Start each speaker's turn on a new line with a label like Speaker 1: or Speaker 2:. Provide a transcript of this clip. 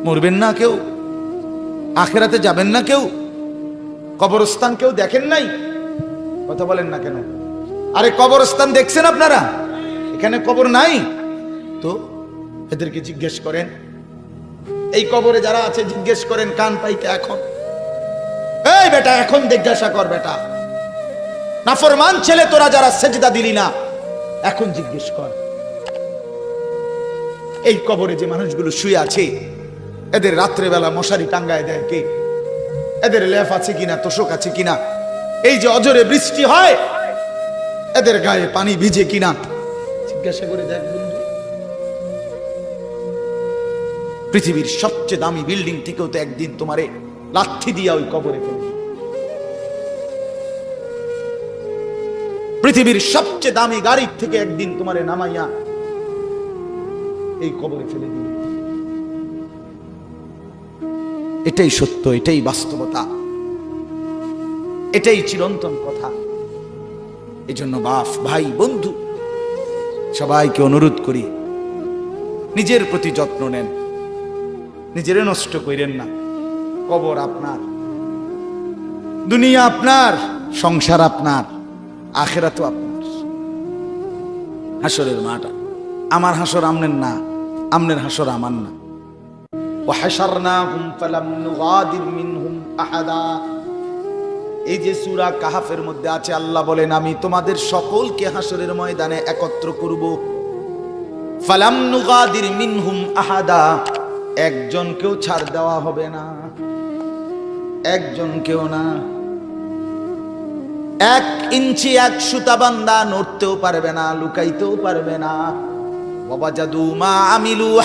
Speaker 1: মরবেন না কেউ, আখেরাতে যাবেন না কেউ, কবরস্থান কেউ দেখেন নাই? কথা বলেন না কেন? আরে কবরস্থান দেখছেন আপনারা? এখানে কবর নাই তো এদেরকে জিজ্ঞেস করেন। এই কবরে যারা আছে জিজ্ঞেস করেন কান পাইতে এখন। এই বেটা এখন জিজ্ঞাসা কর বেটা, নাফরমান ছেলে তোরা যারা সেজদা দিলি না, এখন জিজ্ঞেস কর এই কবরে যে মানুষগুলো শুয়ে আছে এদের রাত্রে বেলা মশারি টাঙ্গায় দেয় কে? এদের লেফ আছে কিনা, তোষক আছে কিনা? এই যে অজরে বৃষ্টি হয় এদের গায়ে পানি ভিজে কিনা জিজ্ঞাসা করে দেখ বন্ধু। পৃথিবীর সবচেয়ে দামি বিল্ডিং থেকেও তো একদিন তোমারে লাথি দিয়া ওই কবরে ফেলবে। পৃথিবীর সবচেয়ে দামি গাড়ির থেকে একদিন তোমারে নামাইয়া এই কবরে ফেলে দিবে। এটাই সত্য, এটাই বাস্তবতা, এটাই চিরন্তন কথা। এজন্য বাপ, ভাই, বন্ধু সবাইকে অনুরোধ করি নিজের প্রতি যত্ন নেন, নিজের নষ্ট করেন না। কবর আপনার, দুনিয়া আপনার, সংসার আপনার, আখিরাত আপনার। হাসরের মাঠ আমার, হাসর আমনের না, আমনের হাসর আমার না। ওয়াহাশারনাহুম ফালাম নুগাদির মিনহুম আহাদা। এই যে সূরা কাহাফের মধ্যে আছে, আল্লাহ বলেন আমি তোমাদের সকলকে হাসরের ময়দানে একত্র করব। ফালাম নুগাদির মিনহুম আহাদা, একজনকেও ছাড় দেওয়া হবে না, একজনকেও না। 1 ইঞ্চি 1 সুতা বান্দা নড়তেও পারবে না, লুকাইতেও পারবে না। ওয়াজাদু মা আমিলু